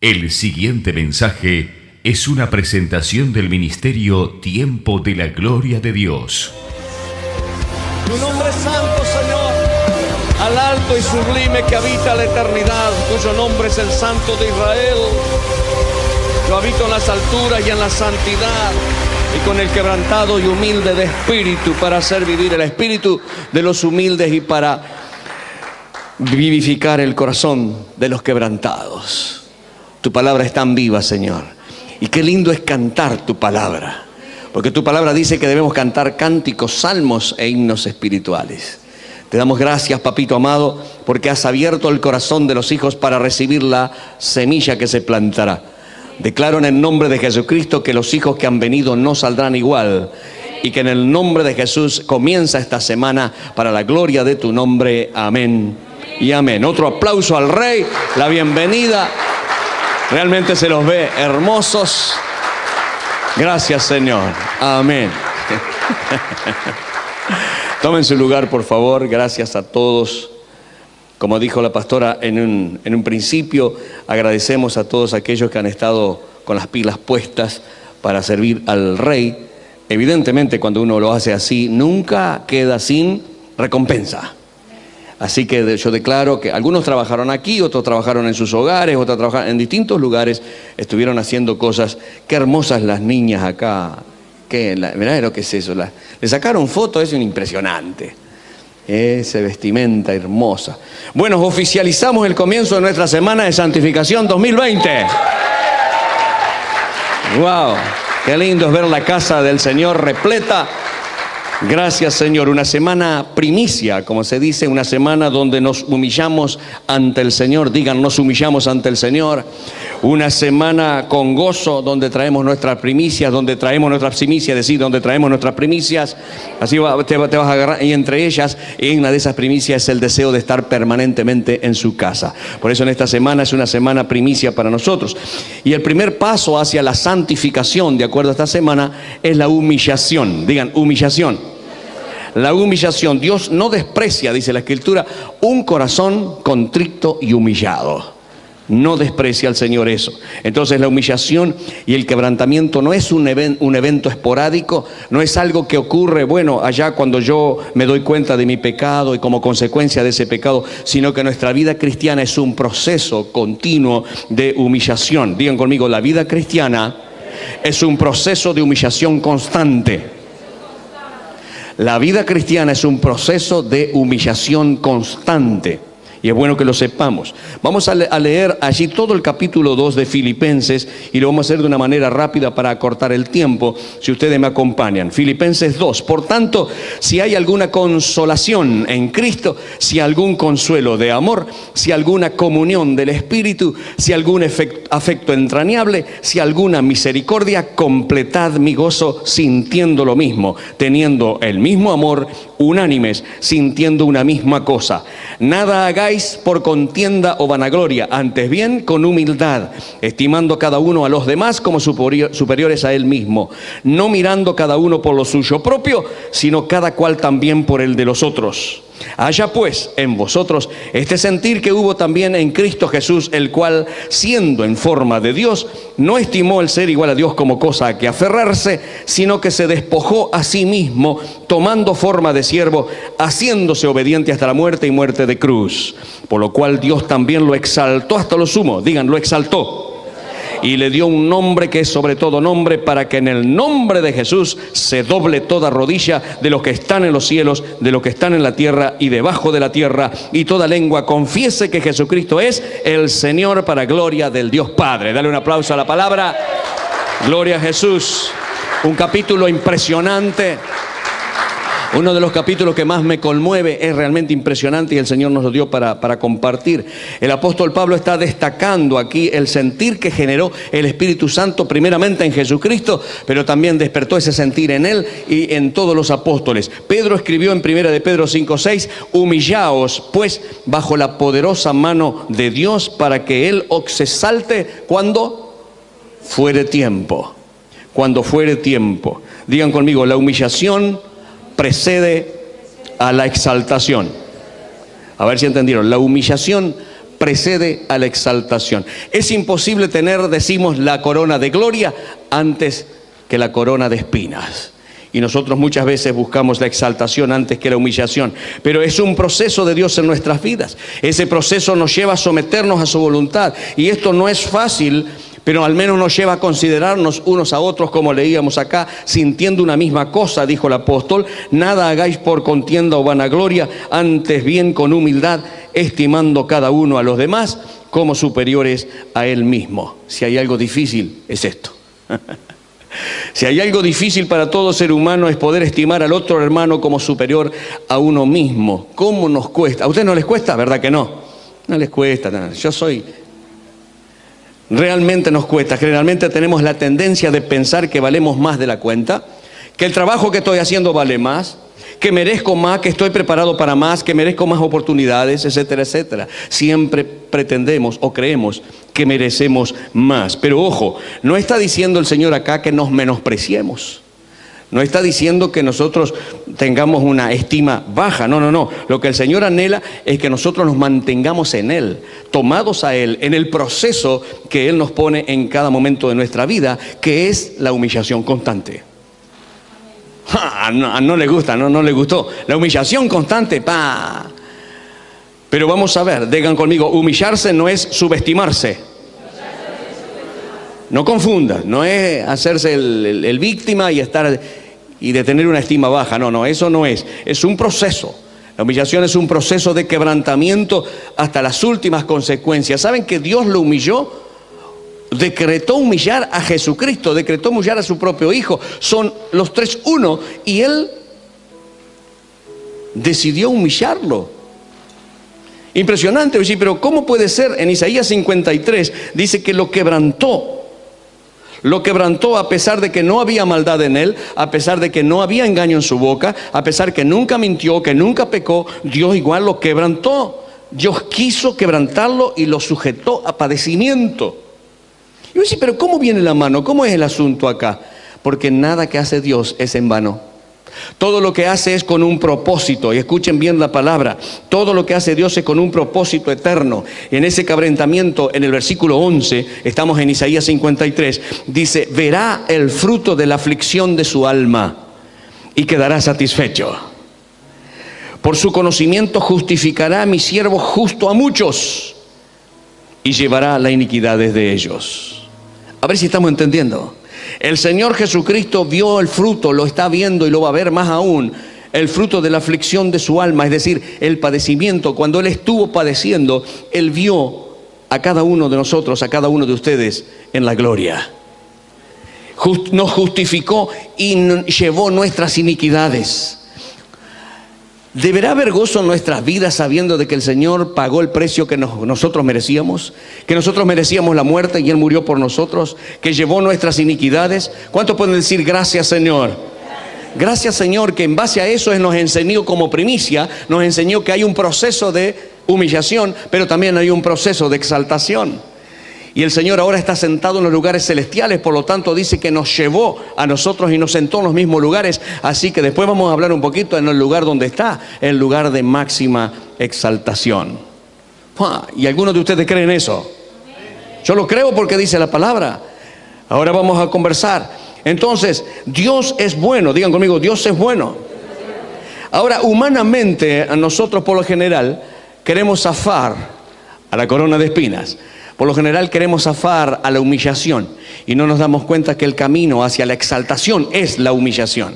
El siguiente mensaje es una presentación del ministerio Tiempo de la Gloria de Dios. Tu nombre es santo, Señor, al alto y sublime que habita la eternidad, cuyo nombre es el Santo de Israel. Yo habito en las alturas y en la santidad, y con el quebrantado y humilde de espíritu, para hacer vivir el espíritu de los humildes y para vivificar el corazón de los quebrantados. Tu palabra es tan viva, Señor, y qué lindo es cantar tu palabra, porque tu palabra dice que debemos cantar cánticos, salmos e himnos espirituales. Te damos gracias, papito amado, porque has abierto el corazón de los hijos para recibir la semilla que se plantará. Declaro en el nombre de Jesucristo que los hijos que han venido no saldrán igual, y que en el nombre de Jesús comienza esta semana para la gloria de tu nombre. Amén y amén. Otro aplauso al Rey, la bienvenida. Realmente se los ve hermosos. Gracias, Señor. Amén. Tomen su lugar, por favor. Gracias a todos. Como dijo la pastora en un principio, agradecemos a todos aquellos que han estado con las pilas puestas para servir al Rey. Evidentemente, cuando uno lo hace así, nunca queda sin recompensa. Así que yo declaro que algunos trabajaron aquí, otros trabajaron en sus hogares, otros trabajaron en distintos lugares, estuvieron haciendo cosas. Qué hermosas las niñas acá. Mirá lo que es eso. Le sacaron fotos, es impresionante. Esa vestimenta hermosa. Bueno, oficializamos el comienzo de nuestra semana de santificación 2020. ¡Wow! Qué lindo es ver la casa del Señor repleta. Gracias, Señor. Una semana primicia, como se dice, una semana donde nos humillamos ante el Señor. Digan, nos humillamos ante el Señor. Una semana con gozo, donde traemos nuestras primicias, donde traemos nuestras primicias. Así te vas a agarrar, y entre ellas, en una de esas primicias es el deseo de estar permanentemente en su casa. Por eso en esta semana es una semana primicia para nosotros. Y el primer paso hacia la santificación, de acuerdo a esta semana, es la humillación. Digan, humillación. La humillación. Dios no desprecia, dice la Escritura, un corazón contrito y humillado. No desprecia al Señor eso. Entonces la humillación y el quebrantamiento no es un evento esporádico, no es algo que ocurre, bueno, allá cuando yo me doy cuenta de mi pecado y como consecuencia de ese pecado, sino que nuestra vida cristiana es un proceso continuo de humillación. Digan conmigo, la vida cristiana es un proceso de humillación constante. La vida cristiana es un proceso de humillación constante. Y es bueno que lo sepamos. Vamos a leer allí todo el capítulo 2 de Filipenses, y lo vamos a hacer de una manera rápida para acortar el tiempo, si ustedes me acompañan. Filipenses 2. Por tanto, si hay alguna consolación en Cristo, si algún consuelo de amor, si alguna comunión del Espíritu, si algún afecto entrañable, si alguna misericordia, completad mi gozo sintiendo lo mismo, teniendo el mismo amor, unánimes, sintiendo una misma cosa. Nada hagáis por contienda o vanagloria, antes bien con humildad, estimando cada uno a los demás como superiores a él mismo, no mirando cada uno por lo suyo propio, sino cada cual también por el de los otros. Haya pues en vosotros este sentir que hubo también en Cristo Jesús, el cual, siendo en forma de Dios, no estimó el ser igual a Dios como cosa a que aferrarse, sino que se despojó a sí mismo, tomando forma de siervo, haciéndose obediente hasta la muerte y muerte de cruz. Por lo cual Dios también lo exaltó hasta lo sumo. Digan, lo exaltó. Y le dio un nombre que es sobre todo nombre, para que en el nombre de Jesús se doble toda rodilla de los que están en los cielos, de los que están en la tierra y debajo de la tierra, y toda lengua confiese que Jesucristo es el Señor, para gloria del Dios Padre. Dale un aplauso a la palabra. Gloria a Jesús. Un capítulo impresionante. Uno de los capítulos que más me conmueve, es realmente impresionante, y el Señor nos lo dio para compartir. El apóstol Pablo está destacando aquí el sentir que generó el Espíritu Santo primeramente en Jesucristo, pero también despertó ese sentir en él y en todos los apóstoles. Pedro escribió en 1 de Pedro 5:6, humillaos pues bajo la poderosa mano de Dios, para que Él os exalte cuando fuere tiempo. Cuando fuere tiempo. Digan conmigo, la humillación precede a la exaltación. A ver si entendieron. La humillación precede a la exaltación. Es imposible tener, decimos, la corona de gloria antes que la corona de espinas. Y nosotros muchas veces buscamos la exaltación antes que la humillación. Pero es un proceso de Dios en nuestras vidas. Ese proceso nos lleva a someternos a su voluntad. Y esto no es fácil, pero al menos nos lleva a considerarnos unos a otros, como leíamos acá, sintiendo una misma cosa, dijo el apóstol. Nada hagáis por contienda o vanagloria, antes bien con humildad, estimando cada uno a los demás como superiores a él mismo. Si hay algo difícil, es esto. Si hay algo difícil para todo ser humano es poder estimar al otro hermano como superior a uno mismo. ¿Cómo nos cuesta? ¿A ustedes no les cuesta? ¿Verdad que no? No les cuesta nada. Realmente nos cuesta. Generalmente tenemos la tendencia de pensar que valemos más de la cuenta, que el trabajo que estoy haciendo vale más, que merezco más, que estoy preparado para más, que merezco más oportunidades, etcétera, etcétera. Siempre pretendemos o creemos que merecemos más. Pero ojo, no está diciendo el Señor acá que nos menospreciemos. No está diciendo que nosotros tengamos una estima baja. No, no, no. Lo que el Señor anhela es que nosotros nos mantengamos en Él, tomados a Él, en el proceso que Él nos pone en cada momento de nuestra vida, que es la humillación constante. No le gusta, no le gustó. La humillación constante, pa. Pero vamos a ver, digan conmigo, humillarse no es subestimarse. No confundas, no es hacerse el víctima y de tener una estima baja. No, eso no es. Es un proceso. La humillación es un proceso de quebrantamiento hasta las últimas consecuencias. ¿Saben que Dios lo humilló? Decretó humillar a Jesucristo, decretó humillar a su propio Hijo. Son los tres uno y Él decidió humillarlo. Impresionante, pero ¿cómo puede ser? En Isaías 53 dice que lo quebrantó a pesar de que no había maldad en Él, a pesar de que no había engaño en su boca, a pesar que nunca mintió, que nunca pecó. Dios igual lo quebrantó. Dios quiso quebrantarlo y lo sujetó a padecimiento. Y yo decía, pero ¿cómo viene la mano? ¿Cómo es el asunto acá? Porque nada que hace Dios es en vano. Todo lo que hace es con un propósito. Y escuchen bien la palabra. Todo lo que hace Dios es con un propósito eterno. Y en ese quebrantamiento, en el versículo 11, estamos en Isaías 53, dice, verá el fruto de la aflicción de su alma y quedará satisfecho. Por su conocimiento justificará a mi siervo justo a muchos y llevará la iniquidad de ellos. A ver si estamos entendiendo. El Señor Jesucristo vio el fruto, lo está viendo y lo va a ver más aún, el fruto de la aflicción de su alma, es decir, el padecimiento. Cuando Él estuvo padeciendo, Él vio a cada uno de nosotros, a cada uno de ustedes en la gloria. Nos justificó y llevó nuestras iniquidades. ¿Deberá haber gozo en nuestras vidas sabiendo de que el Señor pagó el precio que nosotros merecíamos? Que nosotros merecíamos la muerte y Él murió por nosotros, que llevó nuestras iniquidades. ¿Cuántos pueden decir gracias, Señor? Gracias, Señor, que en base a eso Él nos enseñó como primicia, nos enseñó que hay un proceso de humillación, pero también hay un proceso de exaltación. Y el Señor ahora está sentado en los lugares celestiales, por lo tanto dice que nos llevó a nosotros y nos sentó en los mismos lugares. Así que después vamos a hablar un poquito en el lugar donde está, el lugar de máxima exaltación. ¿Y algunos de ustedes creen eso? Yo lo creo porque dice la palabra. Ahora vamos a conversar. Entonces, Dios es bueno. Digan conmigo, Dios es bueno. Ahora, humanamente, a nosotros por lo general queremos zafar a la corona de espinas. Por lo general queremos zafar a la humillación y no nos damos cuenta que el camino hacia la exaltación es la humillación.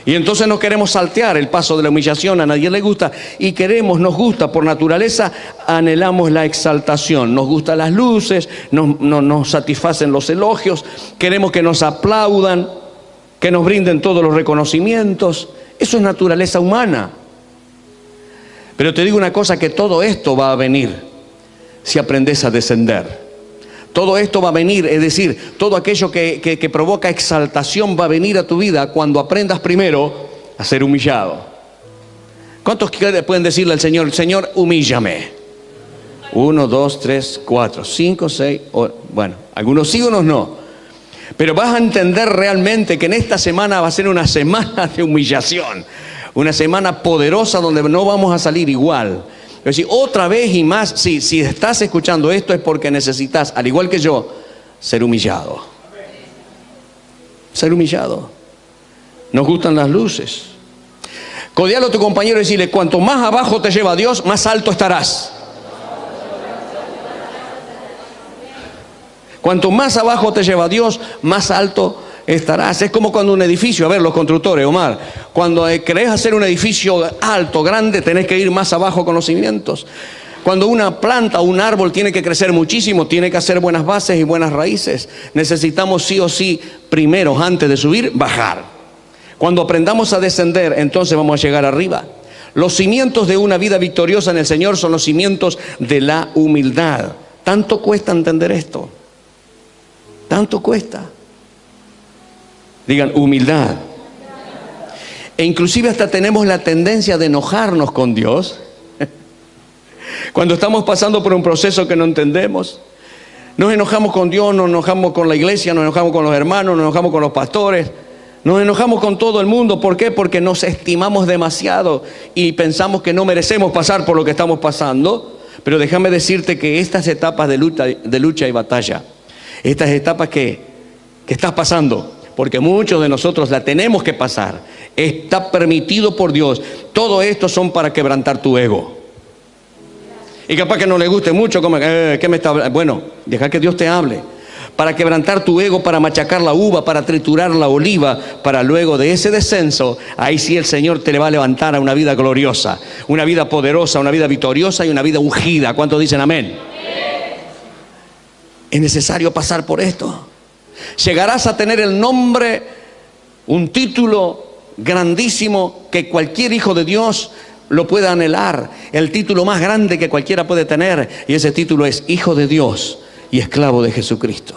Y entonces no queremos saltear el paso de la humillación, a nadie le gusta, y nos gusta por naturaleza, anhelamos la exaltación, nos gustan las luces, nos satisfacen los elogios, queremos que nos aplaudan, que nos brinden todos los reconocimientos. Eso es naturaleza humana. Pero te digo una cosa, que todo esto va a venir si aprendes a descender. Todo esto va a venir, es decir, todo aquello que provoca exaltación va a venir a tu vida cuando aprendas primero a ser humillado. ¿Cuántos pueden decirle al Señor, Señor, humíllame? 1, 2, 3, 4, 5, 6, bueno, algunos sí, unos no. Pero vas a entender realmente que en esta semana va a ser una semana de humillación, una semana poderosa donde no vamos a salir igual. Es decir, otra vez y más, si estás escuchando esto es porque necesitas, al igual que yo, ser humillado. Ser humillado. Nos gustan las luces. Codealo a tu compañero y decirle, cuanto más abajo te lleva Dios, más alto estarás. Cuanto más abajo te lleva Dios, más alto estarás. Es como cuando un edificio, a ver, los constructores, Omar, cuando querés hacer un edificio alto, grande, tenés que ir más abajo con los cimientos. Cuando una planta o un árbol tiene que crecer muchísimo, tiene que hacer buenas bases y buenas raíces. Necesitamos sí o sí, primero, antes de subir, bajar. Cuando aprendamos a descender, entonces vamos a llegar arriba. Los cimientos de una vida victoriosa en el Señor son los cimientos de la humildad. Tanto cuesta entender esto. Tanto cuesta. Digan, humildad. E inclusive hasta tenemos la tendencia de enojarnos con Dios. Cuando estamos pasando por un proceso que no entendemos, nos enojamos con Dios, nos enojamos con la iglesia, nos enojamos con los hermanos, nos enojamos con los pastores, nos enojamos con todo el mundo. ¿Por qué? Porque nos estimamos demasiado y pensamos que no merecemos pasar por lo que estamos pasando. Pero déjame decirte que estas etapas de lucha y batalla, estas etapas que estás pasando, porque muchos de nosotros la tenemos que pasar, está permitido por Dios. Todo esto son para quebrantar tu ego. Y capaz que no le guste mucho, como, ¿qué me está hablando? Bueno, deja que Dios te hable. Para quebrantar tu ego, para machacar la uva, para triturar la oliva, para luego de ese descenso, ahí sí el Señor te le va a levantar a una vida gloriosa, una vida poderosa, una vida victoriosa y una vida ungida. ¿Cuántos dicen amén? Es necesario pasar por esto. Llegarás a tener el nombre, un título grandísimo que cualquier hijo de Dios lo puede anhelar. El título más grande que cualquiera puede tener. Y ese título es Hijo de Dios y Esclavo de Jesucristo.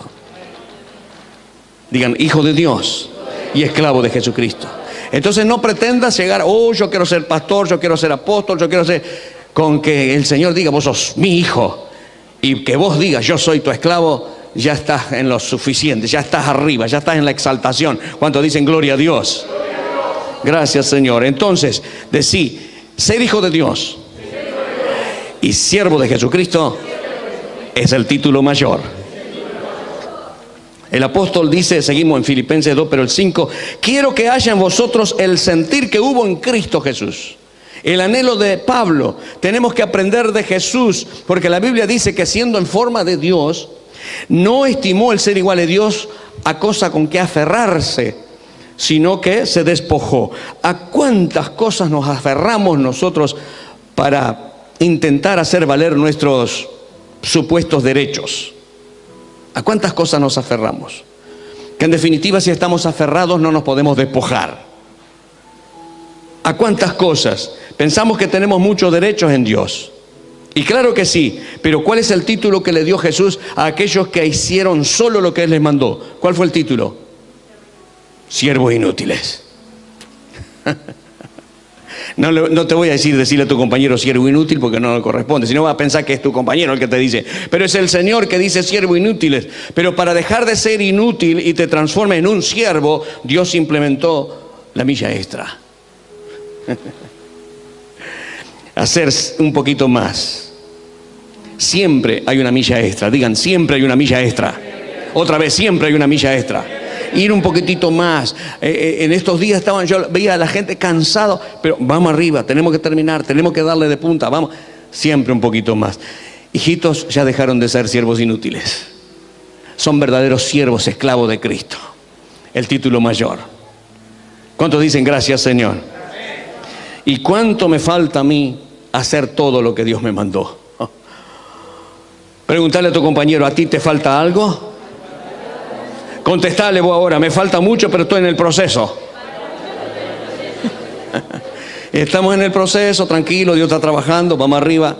Digan, Hijo de Dios y Esclavo de Jesucristo. Entonces no pretendas llegar, yo quiero ser pastor, yo quiero ser apóstol, yo quiero ser... Con que el Señor diga, vos sos mi hijo, y que vos digas, yo soy tu esclavo, ya estás en lo suficiente, ya estás arriba, ya estás en la exaltación. ¿Cuántos dicen gloria a Dios? Gracias, Señor. Entonces, decí, ser hijo de Dios y siervo de Jesucristo es el título mayor. El apóstol dice, seguimos en Filipenses 2, pero el 5, quiero que haya en vosotros el sentir que hubo en Cristo Jesús. El anhelo de Pablo, tenemos que aprender de Jesús, porque la Biblia dice que siendo en forma de Dios, no estimó el ser igual a Dios a cosa con que aferrarse, sino que se despojó. ¿A cuántas cosas nos aferramos nosotros para intentar hacer valer nuestros supuestos derechos? ¿A cuántas cosas nos aferramos? Que en definitiva, si estamos aferrados, no nos podemos despojar. ¿A cuántas cosas? Pensamos que tenemos muchos derechos en Dios. Y claro que sí, pero ¿cuál es el título que le dio Jesús a aquellos que hicieron solo lo que Él les mandó? ¿Cuál fue el título? Siervos inútiles. No te voy a decirle a tu compañero siervo inútil porque no le corresponde, si no va a pensar que es tu compañero el que te dice. Pero es el Señor que dice siervo inútiles. Pero para dejar de ser inútil y te transforme en un siervo, Dios implementó la milla extra. Hacer un poquito más. Siempre hay una milla extra. Digan, siempre hay una milla extra. Otra vez, siempre hay una milla extra. Ir un poquitito más. En estos días yo veía a la gente cansado, pero vamos arriba, tenemos que terminar, tenemos que darle de punta, vamos. Siempre un poquito más. Hijitos, ya dejaron de ser siervos inútiles. Son verdaderos siervos, esclavos de Cristo. El título mayor. ¿Cuántos dicen gracias, Señor? ¿Y cuánto me falta a mí hacer todo lo que Dios me mandó? Preguntarle a tu compañero, ¿a ti te falta algo? Contestale vos ahora, me falta mucho, pero estoy en el proceso. Estamos en el proceso, tranquilo, Dios está trabajando, vamos arriba.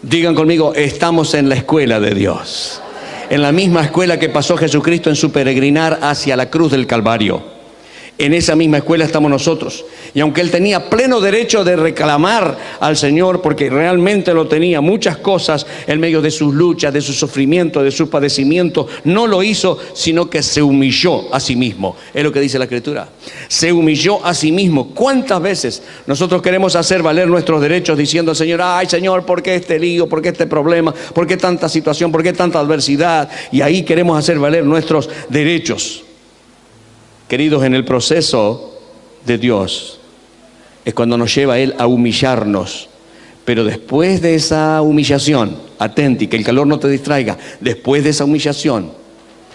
Digan conmigo, estamos en la escuela de Dios. En la misma escuela que pasó Jesucristo en su peregrinar hacia la cruz del Calvario. En esa misma escuela estamos nosotros. Y aunque él tenía pleno derecho de reclamar al Señor, porque realmente lo tenía, muchas cosas en medio de sus luchas, de su sufrimiento, de su padecimiento, no lo hizo, sino que se humilló a sí mismo. Es lo que dice la Escritura. Se humilló a sí mismo. ¿Cuántas veces nosotros queremos hacer valer nuestros derechos diciendo al Señor, ay Señor, ¿por qué este lío? ¿Por qué este problema? ¿Por qué tanta situación? ¿Por qué tanta adversidad? Y ahí queremos hacer valer nuestros derechos. Queridos, en el proceso de Dios es cuando nos lleva a Él a humillarnos. Pero después de esa humillación, atenti, que el calor no te distraiga, después de esa humillación,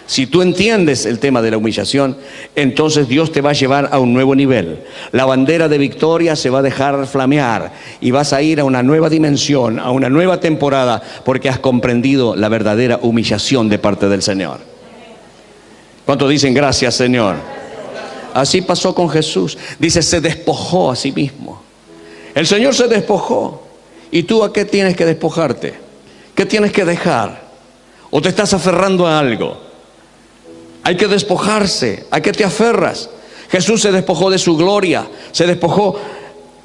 si tú entiendes el tema de la humillación, entonces Dios te va a llevar a un nuevo nivel. La bandera de victoria se va a dejar flamear y vas a ir a una nueva dimensión, a una nueva temporada, porque has comprendido la verdadera humillación de parte del Señor. ¿Cuántos dicen gracias, Señor? Así pasó con Jesús. Dice, se despojó a sí mismo. El Señor se despojó. ¿Y tú a qué tienes que despojarte? ¿Qué tienes que dejar? ¿O te estás aferrando a algo? Hay que despojarse. ¿A qué te aferras? Jesús se despojó de su gloria. Se despojó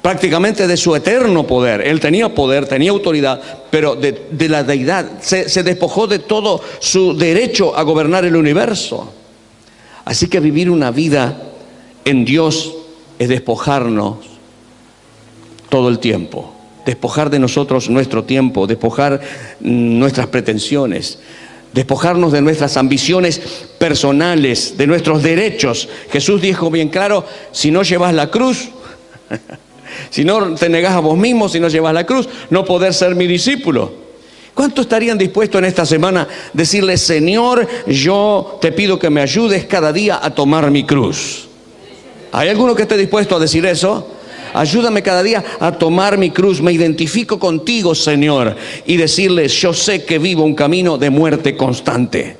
prácticamente de su eterno poder. Él tenía poder, tenía autoridad, pero de la deidad. Se despojó de todo su derecho a gobernar el universo. Así que vivir una vida en Dios es despojarnos todo el tiempo. Despojar de nosotros nuestro tiempo, despojar nuestras pretensiones, despojarnos de nuestras ambiciones personales, de nuestros derechos. Jesús dijo bien claro, si no llevas la cruz, si no te negás a vos mismo, si no llevas la cruz, no podés ser mi discípulo. ¿Cuántos estarían dispuestos en esta semana decirle, Señor, yo te pido que me ayudes cada día a tomar mi cruz? ¿Hay alguno que esté dispuesto a decir eso? Ayúdame cada día a tomar mi cruz, me identifico contigo, Señor, y decirles, yo sé que vivo un camino de muerte constante.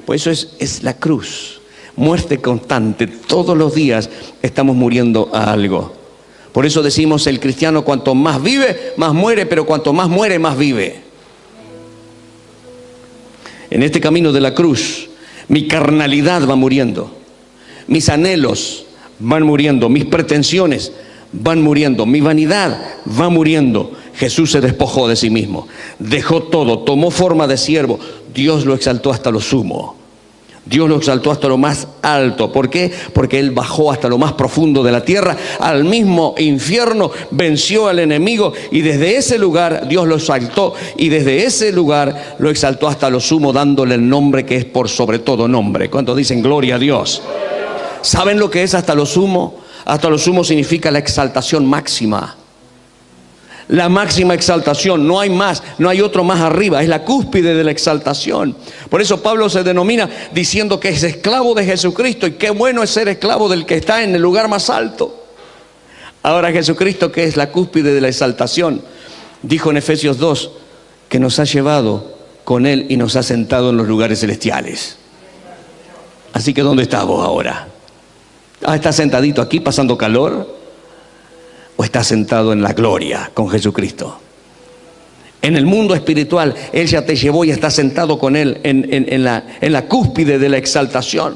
Pues eso es la cruz, muerte constante. Todos los días estamos muriendo a algo. Por eso decimos, el cristiano cuanto más vive, más muere, pero cuanto más muere, más vive. En este camino de la cruz, mi carnalidad va muriendo, mis anhelos van muriendo, mis pretensiones van muriendo, mi vanidad va muriendo. Jesús se despojó de sí mismo, dejó todo, tomó forma de siervo. Dios lo exaltó hasta lo sumo. Dios lo exaltó hasta lo más alto. ¿Por qué? Porque Él bajó hasta lo más profundo de la tierra, al mismo infierno, venció al enemigo y desde ese lugar Dios lo exaltó y desde ese lugar lo exaltó hasta lo sumo, dándole el nombre que es por sobre todo nombre. ¿Cuántos dicen gloria a Dios? ¿Saben lo que es hasta lo sumo? Hasta lo sumo significa la exaltación máxima. La máxima exaltación, no hay más, no hay otro más arriba, es la cúspide de la exaltación. Por eso Pablo se denomina diciendo que es esclavo de Jesucristo, y qué bueno es ser esclavo del que está en el lugar más alto. Ahora Jesucristo, que es la cúspide de la exaltación, dijo en Efesios 2 que nos ha llevado con Él y nos ha sentado en los lugares celestiales. Así que ¿dónde estás vos ahora? ¿Estás sentadito aquí pasando calor? ¿O estás sentado en la gloria con Jesucristo? En el mundo espiritual, Él ya te llevó y estás sentado con Él en la cúspide de la exaltación.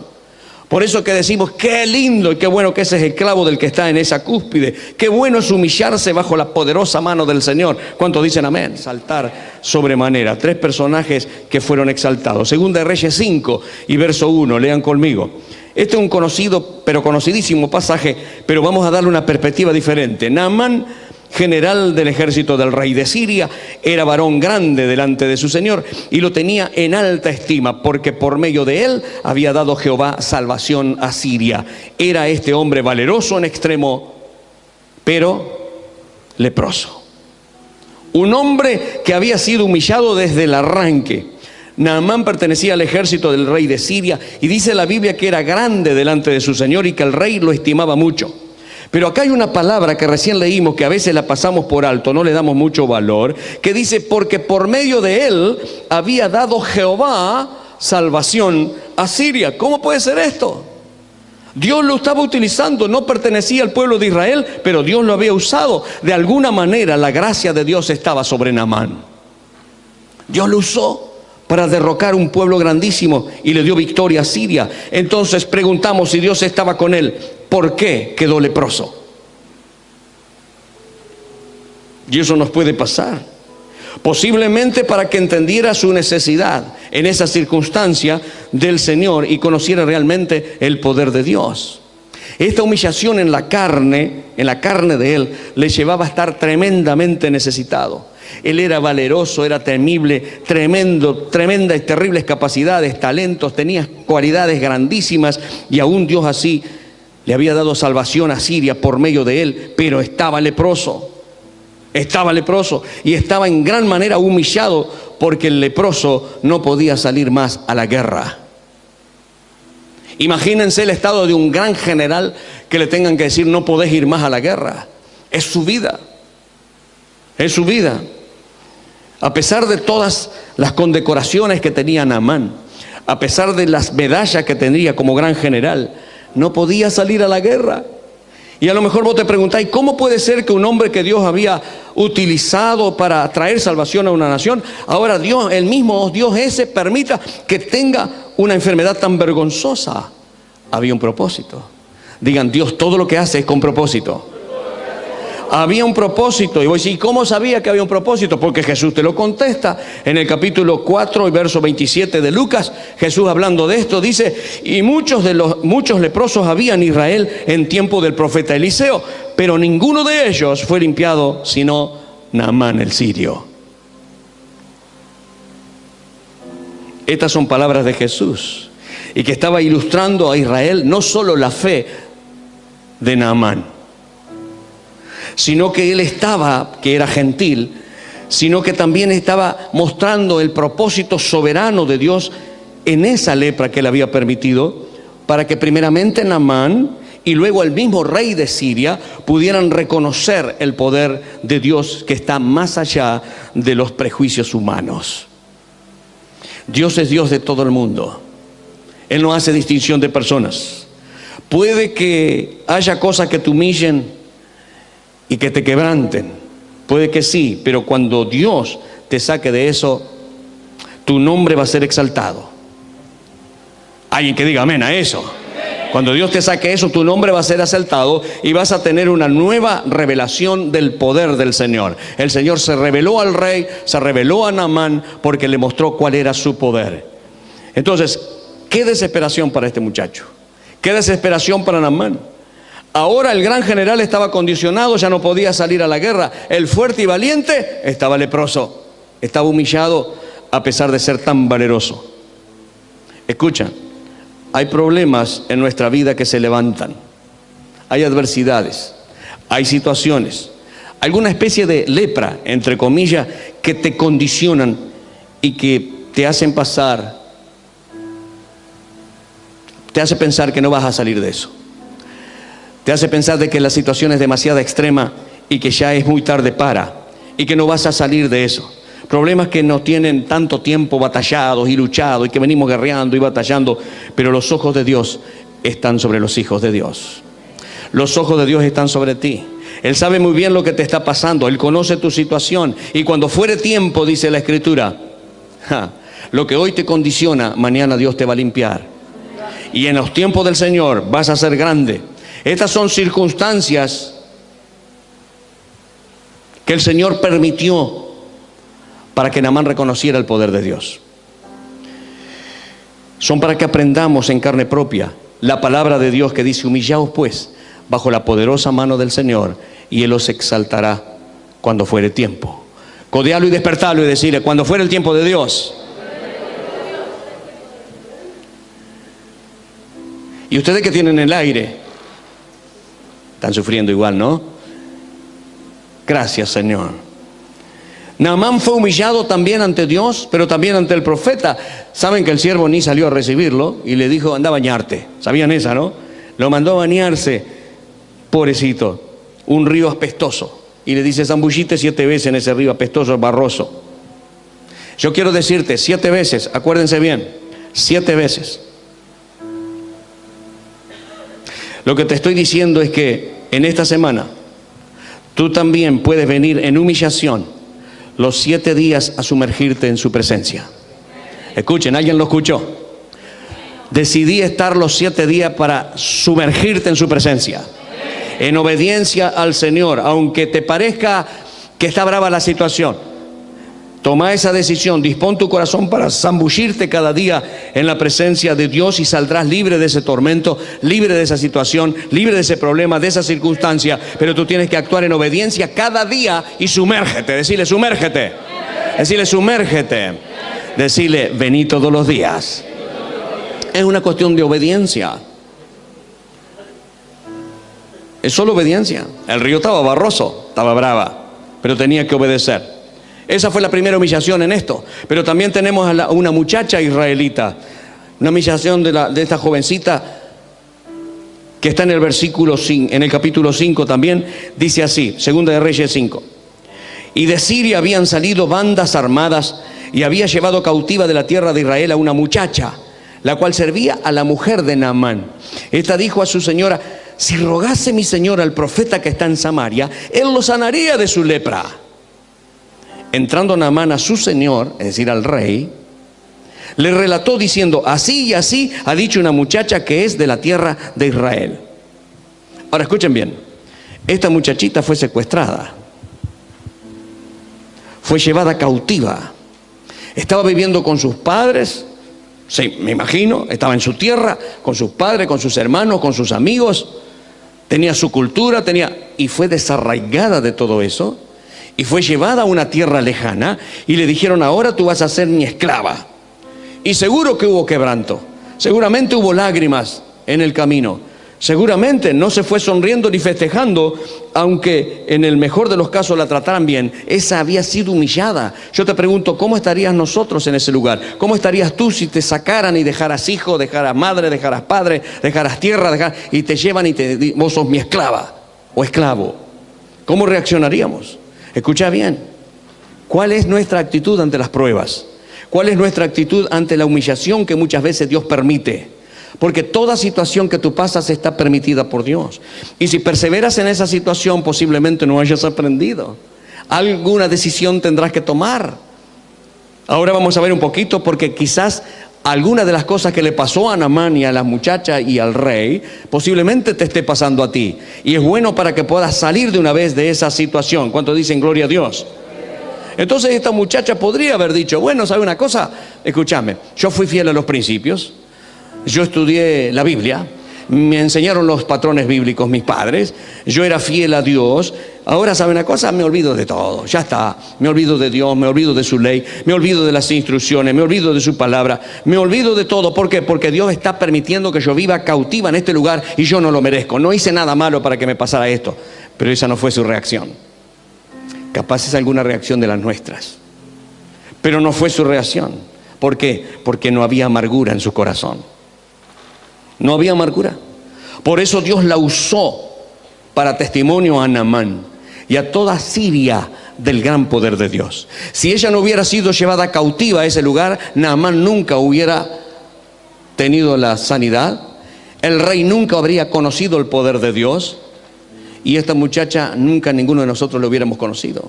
Por eso que decimos, qué lindo y qué bueno que ese es esclavo del que está en esa cúspide. Qué bueno es humillarse bajo la poderosa mano del Señor. ¿Cuántos dicen amén? Saltar sobremanera. 3 personajes que fueron exaltados. Segunda de Reyes 5 y verso 1, lean conmigo. Este es un conocido, pero conocidísimo pasaje, pero vamos a darle una perspectiva diferente. Naamán, general del ejército del rey de Siria, era varón grande delante de su señor y lo tenía en alta estima, porque por medio de él había dado Jehová salvación a Siria. Era este hombre valeroso en extremo, pero leproso. Un hombre que había sido humillado desde el arranque. Naamán pertenecía al ejército del rey de Siria y dice la Biblia que era grande delante de su señor y que el rey lo estimaba mucho. Pero acá hay una palabra que recién leímos, que a veces la pasamos por alto, no le damos mucho valor, que dice, porque por medio de él había dado Jehová salvación a Siria. ¿Cómo puede ser esto? Dios lo estaba utilizando, no pertenecía al pueblo de Israel, pero Dios lo había usado. De alguna manera la gracia de Dios estaba sobre Naamán. Dios lo usó para derrocar un pueblo grandísimo y le dio victoria a Siria. Entonces preguntamos si Dios estaba con él. por qué quedó leproso. Y eso nos puede pasar. Posiblemente para que entendiera su necesidad en esa circunstancia del Señor y conociera realmente el poder de Dios. Esta humillación en la carne de él, le llevaba a estar tremendamente necesitado. Él era valeroso, era temible, tremendas y terribles capacidades, talentos, tenía cualidades grandísimas, y aún Dios así le había dado salvación a Siria por medio de él, pero estaba leproso. Estaba leproso y estaba en gran manera humillado porque el leproso no podía salir más a la guerra. Imagínense el estado de un gran general que le tengan que decir: no podés ir más a la guerra. Es su vida. Es su vida. A pesar de todas las condecoraciones que tenía Naamán, a pesar de las medallas que tendría como gran general, no podía salir a la guerra. Y a lo mejor vos te preguntáis: ¿cómo puede ser que un hombre que Dios había utilizado para traer salvación a una nación, ahora Dios, el mismo Dios ese, permita que tenga una enfermedad tan vergonzosa? Había un propósito. Digan: Dios todo lo que hace es con propósito. Había un propósito. Y voy a decir: ¿cómo sabía que había un propósito? Porque Jesús te lo contesta en el capítulo 4 y verso 27 de Lucas. Jesús, hablando de esto, dice: y muchos leprosos había en Israel en tiempo del profeta Eliseo, pero ninguno de ellos fue limpiado sino Naamán el sirio. Estas son palabras de Jesús, y que estaba ilustrando a Israel no solo la fe de Naamán, sino que él que era gentil, sino que también estaba mostrando el propósito soberano de Dios en esa lepra que él había permitido, para que primeramente Naamán y luego el mismo rey de Siria pudieran reconocer el poder de Dios que está más allá de los prejuicios humanos. Dios es Dios de todo el mundo. Él no hace distinción de personas. Puede que haya cosas que te humillen y que te quebranten, puede que sí, pero cuando Dios te saque de eso, tu nombre va a ser exaltado. Alguien que diga amén a eso. Cuando Dios te saque eso, tu nombre va a ser exaltado y vas a tener una nueva revelación del poder del Señor. El Señor se reveló al rey, se reveló a Naamán, porque le mostró cuál era su poder. Entonces, qué desesperación para este muchacho, qué desesperación para Naamán. Ahora el gran general estaba condicionado, ya no podía salir a la guerra. El fuerte y valiente estaba leproso, estaba humillado a pesar de ser tan valeroso. Escucha, hay problemas en nuestra vida que se levantan. Hay adversidades, hay situaciones, alguna especie de lepra, entre comillas, que te condicionan y que te hacen pensar que no vas a salir de eso. Te hace pensar de que la situación es demasiado extrema y que ya es muy tarde y que no vas a salir de eso. Problemas que no tienen tanto tiempo batallados y luchados y que venimos guerreando y batallando, pero los ojos de Dios están sobre los hijos de Dios. Los ojos de Dios están sobre ti. Él sabe muy bien lo que te está pasando, Él conoce tu situación, y cuando fuere tiempo, dice la Escritura, lo que hoy te condiciona, mañana Dios te va a limpiar. Y en los tiempos del Señor vas a ser grande. Estas son circunstancias que el Señor permitió para que Naamán reconociera el poder de Dios. Son para que aprendamos en carne propia la palabra de Dios que dice: humillaos pues bajo la poderosa mano del Señor, y Él os exaltará cuando fuere tiempo. Codealo y despertalo y decirle: cuando fuere el tiempo de Dios. Y ustedes que tienen el aire, están sufriendo igual, ¿no? Gracias, Señor. Naamán fue humillado también ante Dios, pero también ante el profeta. Saben que el siervo ni salió a recibirlo y le dijo: anda a bañarte. ¿Sabían esa, no? Lo mandó a bañarse, pobrecito, un río apestoso. Y le dice: zambullite 7 veces en ese río apestoso, barroso. Yo quiero decirte 7 veces, acuérdense bien, 7 veces. Lo que te estoy diciendo es que en esta semana tú también puedes venir en humillación los 7 días a sumergirte en su presencia. Escuchen, ¿alguien lo escuchó? Decidí estar los 7 días para sumergirte en su presencia, en obediencia al Señor, aunque te parezca que está brava la situación. Toma esa decisión, dispón tu corazón para zambullirte cada día en la presencia de Dios y saldrás libre de ese tormento, libre de esa situación, libre de ese problema, de esa circunstancia. Pero tú tienes que actuar en obediencia cada día y sumérgete. Decirle, sumérgete. Decirle, sumérgete. Decirle, vení todos los días. Es una cuestión de obediencia. Es solo obediencia. El río estaba barroso, estaba brava, pero tenía que obedecer. Esa fue la primera humillación en esto. Pero también tenemos a una muchacha israelita, una humillación de esta jovencita que está en el versículo 5, en el capítulo 5 también. Dice así, Segunda de Reyes 5. Y de Siria habían salido bandas armadas y había llevado cautiva de la tierra de Israel a una muchacha, la cual servía a la mujer de Naamán. Esta dijo a su señora: si rogase mi señor al profeta que está en Samaria, él lo sanaría de su lepra. Entrando Naamán a su señor, es decir, al rey, le relató diciendo: así y así ha dicho una muchacha que es de la tierra de Israel. Ahora escuchen bien, esta muchachita fue secuestrada, fue llevada cautiva, estaba viviendo con sus padres. Sí, me imagino, estaba en su tierra, con sus padres, con sus hermanos, con sus amigos, tenía su cultura, y fue desarraigada de todo eso, y fue llevada a una tierra lejana, y le dijeron: ahora tú vas a ser mi esclava. Y seguro que hubo quebranto, seguramente hubo lágrimas en el camino, seguramente no se fue sonriendo ni festejando, aunque en el mejor de los casos la trataran bien. Esa había sido humillada. Yo te pregunto, ¿cómo estarías nosotros en ese lugar? ¿Cómo estarías tú si te sacaran y dejaras hijo, dejaras madre, dejaras padre, dejaras tierra, y te llevan y vos sos mi esclava o esclavo? ¿Cómo reaccionaríamos? Escucha bien, ¿cuál es nuestra actitud ante las pruebas? ¿Cuál es nuestra actitud ante la humillación que muchas veces Dios permite? Porque toda situación que tú pasas está permitida por Dios. Y si perseveras en esa situación, posiblemente no hayas aprendido. Alguna decisión tendrás que tomar. Ahora vamos a ver un poquito, porque quizás alguna de las cosas que le pasó a Naamán y a la muchacha y al rey, posiblemente te esté pasando a ti. Y es bueno para que puedas salir de una vez de esa situación. ¿Cuántos dicen gloria a Dios? Entonces esta muchacha podría haber dicho: bueno, ¿sabe una cosa? Escúchame, yo fui fiel a los principios. Yo estudié la Biblia, me enseñaron los patrones bíblicos mis padres, yo era fiel a Dios. Ahora, ¿sabe una cosa? Me olvido de todo, ya está. Me olvido de Dios, me olvido de su ley, me olvido de las instrucciones, me olvido de su palabra, me olvido de todo. ¿Por qué? Porque Dios está permitiendo que yo viva cautiva en este lugar y yo no lo merezco. No hice nada malo para que me pasara esto. Pero esa no fue su reacción. Capaz es alguna reacción de las nuestras, pero no fue su reacción. ¿Por qué? Porque no había amargura en su corazón. No había amargura. Por eso Dios la usó para testimonio a Naamán y a toda Siria del gran poder de Dios. Si ella no hubiera sido llevada cautiva a ese lugar, Naamán nunca hubiera tenido la sanidad, el rey nunca habría conocido el poder de Dios, y esta muchacha nunca ninguno de nosotros lo hubiéramos conocido.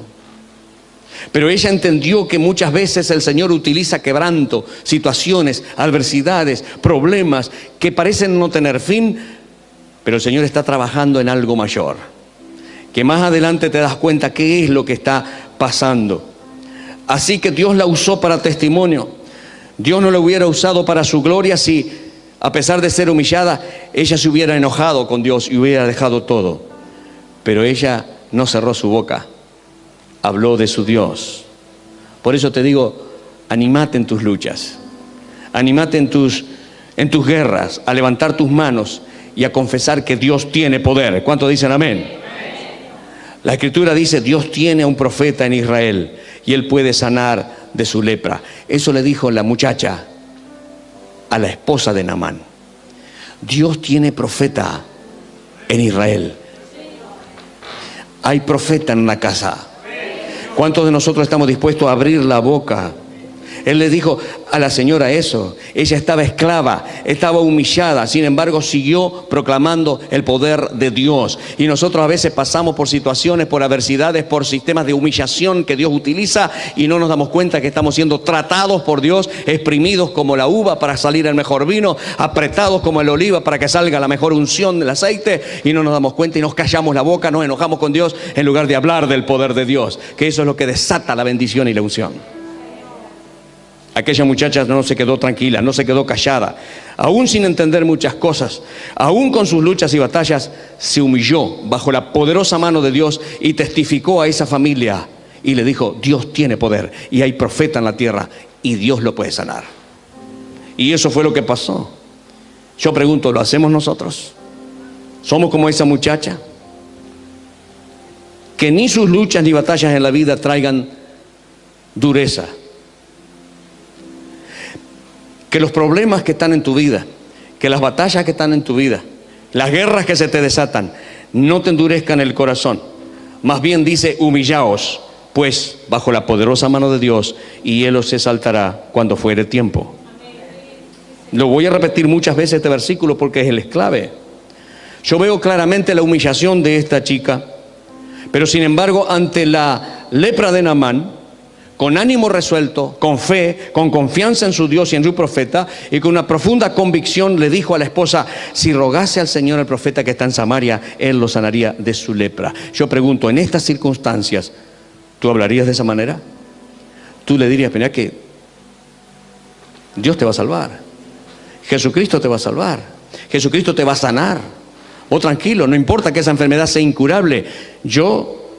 Pero ella entendió que muchas veces el Señor utiliza quebranto, situaciones, adversidades, problemas que parecen no tener fin, pero el Señor está trabajando en algo mayor, que más adelante te das cuenta qué es lo que está pasando. Así que Dios la usó para testimonio. Dios no la hubiera usado para su gloria si, a pesar de ser humillada, ella se hubiera enojado con Dios y hubiera dejado todo. Pero ella no cerró su boca. Habló de su Dios. Por eso te digo, animate en tus luchas, animate en tus guerras, a levantar tus manos y a confesar que Dios tiene poder. ¿Cuántos dicen amén? La Escritura dice: Dios tiene a un profeta en Israel y él puede sanar de su lepra. Eso le dijo la muchacha a la esposa de Naamán. Dios tiene profeta en Israel. Hay profeta en la casa. ¿Cuántos de nosotros estamos dispuestos a abrir la boca? Él le dijo a la señora eso. Ella estaba esclava, estaba humillada. Sin embargo, siguió proclamando el poder de Dios. Y nosotros a veces pasamos por situaciones, por adversidades, por sistemas de humillación que Dios utiliza y no nos damos cuenta que estamos siendo tratados por Dios, exprimidos como la uva para salir el mejor vino, apretados como el oliva para que salga la mejor unción del aceite, y no nos damos cuenta y nos callamos la boca, nos enojamos con Dios en lugar de hablar del poder de Dios, que eso es lo que desata la bendición y la unción. Aquella muchacha no se quedó tranquila, no se quedó callada, aún sin entender muchas cosas, aún con sus luchas y batallas, se humilló bajo la poderosa mano de Dios y testificó a esa familia y le dijo: Dios tiene poder y hay profeta en la tierra y Dios lo puede sanar. Y eso fue lo que pasó. Yo pregunto, ¿lo hacemos nosotros? ¿Somos como esa muchacha? Que ni sus luchas ni batallas en la vida traigan dureza. Que los problemas que están en tu vida, que las batallas que están en tu vida, las guerras que se te desatan, no te endurezcan el corazón. Más bien dice: humillaos, pues, bajo la poderosa mano de Dios, y Él os exaltará cuando fuere tiempo. Lo voy a repetir muchas veces este versículo porque es el clave. Yo veo claramente la humillación de esta chica, pero sin embargo, ante la lepra de Naamán, con ánimo resuelto, con fe, con confianza en su Dios y en su profeta, y con una profunda convicción le dijo a la esposa: si rogase al Señor el profeta que está en Samaria, Él lo sanaría de su lepra. Yo pregunto, en estas circunstancias, ¿tú hablarías de esa manera? Tú le dirías: mira que Dios te va a salvar, Jesucristo te va a salvar, Jesucristo te va a sanar. Vos tranquilo, no importa que esa enfermedad sea incurable, yo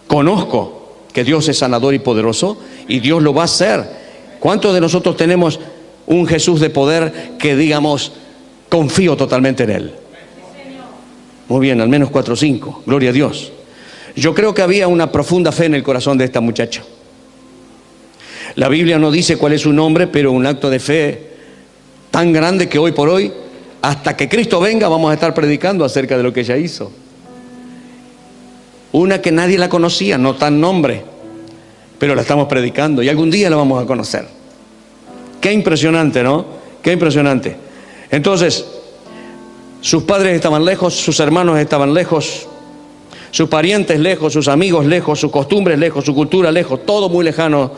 conozco que Dios es sanador y poderoso y Dios lo va a hacer. ¿Cuántos de nosotros tenemos un Jesús de poder que digamos, confío totalmente en Él? Muy bien, al menos 4 o 5, gloria a Dios. Yo creo que había una profunda fe en el corazón de esta muchacha. La Biblia no dice cuál es su nombre, pero un acto de fe tan grande que hoy por hoy, hasta que Cristo venga, vamos a estar predicando acerca de lo que ella hizo. Una que nadie la conocía, no tan nombre, pero la estamos predicando y algún día la vamos a conocer. Qué impresionante, ¿no? Qué impresionante. Entonces, sus padres estaban lejos, sus hermanos estaban lejos, sus parientes lejos, sus amigos lejos, sus costumbres lejos, su cultura lejos, todo muy lejano,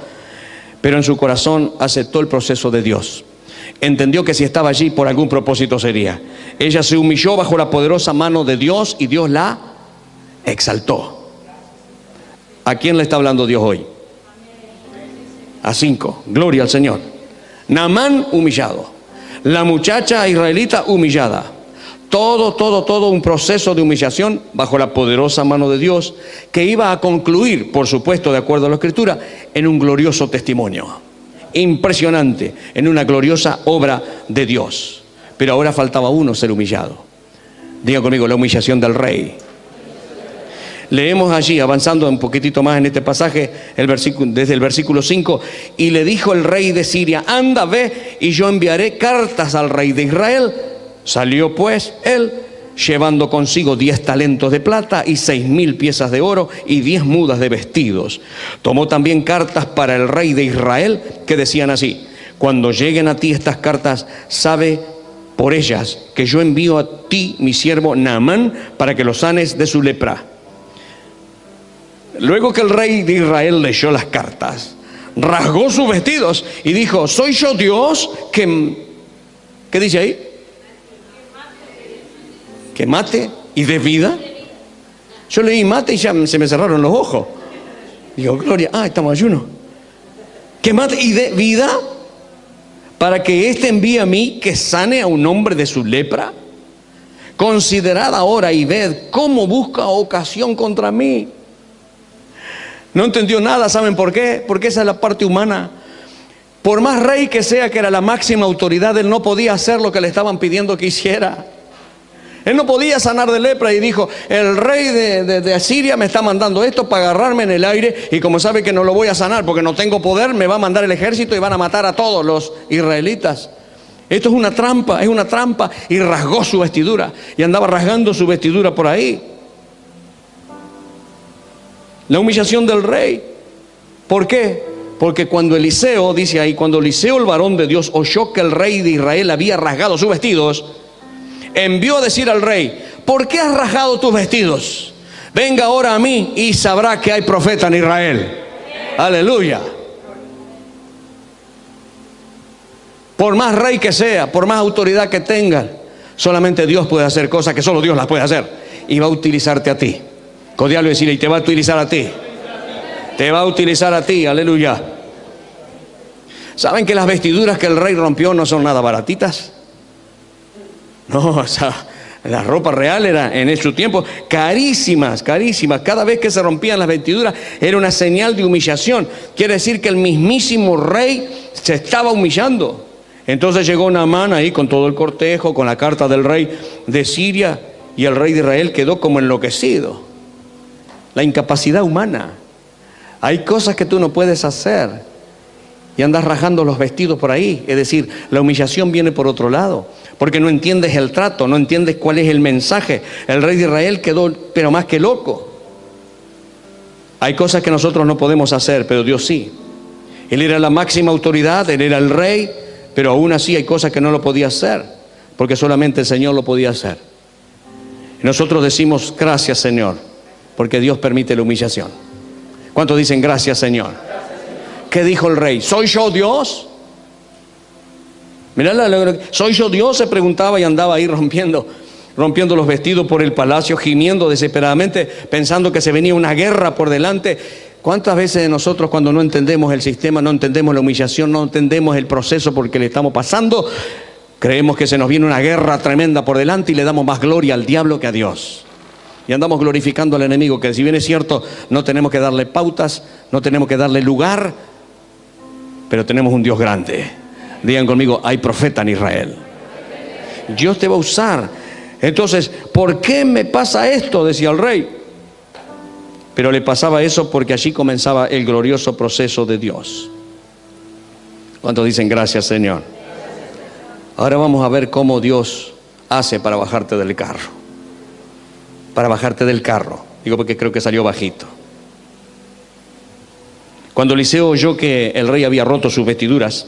pero en su corazón aceptó el proceso de Dios. Entendió que si estaba allí por algún propósito sería. Ella se humilló bajo la poderosa mano de Dios y Dios la exaltó. ¿A quién le está hablando Dios hoy? A 5. Gloria al Señor. Naamán humillado, la muchacha israelita humillada. Todo un proceso de humillación bajo la poderosa mano de Dios, que iba a concluir, por supuesto, de acuerdo a la Escritura, en un glorioso testimonio. Impresionante, en una gloriosa obra de Dios. Pero ahora faltaba uno ser humillado. Diga conmigo: la humillación del rey. Leemos allí, avanzando un poquitito más en este pasaje, desde el versículo 5: y le dijo el rey de Siria: anda, ve, y yo enviaré cartas al rey de Israel. Salió pues él, llevando consigo 10 talentos de plata y 6.000 piezas de oro y 10 mudas de vestidos. Tomó también cartas para el rey de Israel que decían así: cuando lleguen a ti estas cartas, sabe por ellas que yo envío a ti mi siervo Naamán para que lo sanes de su lepra. Luego que el rey de Israel leyó las cartas, rasgó sus vestidos y dijo: ¿soy yo Dios que... ¿Qué dice ahí? Que mate y dé vida. Yo leí mate y ya se me cerraron los ojos. Digo: gloria, estamos en ayuno. Que mate y dé vida, para que éste envíe a mí que sane a un hombre de su lepra. Considerad ahora y ved cómo busca ocasión contra mí. No entendió nada. ¿Saben por qué? Porque esa es la parte humana. Por más rey que sea, que era la máxima autoridad, él no podía hacer lo que le estaban pidiendo que hiciera. Él no podía sanar de lepra y dijo: el rey de Asiria me está mandando esto para agarrarme en el aire, y como sabe que no lo voy a sanar porque no tengo poder, me va a mandar el ejército y van a matar a todos los israelitas. Esto es una trampa, y rasgó su vestidura y andaba rasgando su vestidura por ahí. La humillación del rey. ¿Por qué? Porque cuando Eliseo, dice ahí, cuando Eliseo el varón de Dios oyó que el rey de Israel había rasgado sus vestidos, envió a decir al rey: ¿por qué has rasgado tus vestidos? Venga ahora a mí y sabrá que hay profeta en Israel. Aleluya. Por más rey que sea, por más autoridad que tenga, solamente Dios puede hacer cosas que solo Dios las puede hacer. Y va a utilizarte a ti. Codearlo y decirle: y te va a utilizar a ti. Te va a utilizar a ti, aleluya. ¿Saben que las vestiduras que el rey rompió no son nada baratitas? No, o sea, la ropa real era en su tiempo carísimas, carísimas. Cada vez que se rompían las vestiduras era una señal de humillación. Quiere decir que el mismísimo rey se estaba humillando. Entonces llegó Naamán ahí con todo el cortejo, con la carta del rey de Siria, y el rey de Israel quedó como enloquecido. La incapacidad humana. Hay cosas que tú no puedes hacer y andas rajando los vestidos por ahí. Es decir, la humillación viene por otro lado, porque no entiendes el trato, no entiendes cuál es el mensaje. El rey de Israel quedó pero más que loco. Hay cosas que nosotros no podemos hacer, pero Dios sí. Él era la máxima autoridad, Él era el rey, pero aún así hay cosas que no lo podía hacer, porque solamente el Señor lo podía hacer. Y nosotros decimos: gracias, Señor, porque Dios permite la humillación. ¿Cuántos dicen gracias, Señor? ¿Qué dijo el rey? ¿Soy yo Dios? Mirá, ¿soy yo Dios?, se preguntaba, y andaba ahí rompiendo los vestidos por el palacio, gimiendo desesperadamente, pensando que se venía una guerra por delante. ¿Cuántas veces nosotros, cuando no entendemos el sistema, no entendemos la humillación, no entendemos el proceso por el que le estamos pasando, creemos que se nos viene una guerra tremenda por delante y le damos más gloria al diablo que a Dios? Y andamos glorificando al enemigo, que si bien es cierto, no tenemos que darle pautas, no tenemos que darle lugar, pero tenemos un Dios grande. Digan conmigo: hay profeta en Israel. Dios te va a usar. Entonces, ¿por qué me pasa esto?, decía el rey. Pero le pasaba eso porque allí comenzaba el glorioso proceso de Dios. ¿Cuántos dicen gracias, Señor? Ahora vamos a ver cómo Dios hace para bajarte del carro. Para bajarte del carro. Digo porque creo que salió bajito. Cuando Eliseo oyó que el rey había roto sus vestiduras,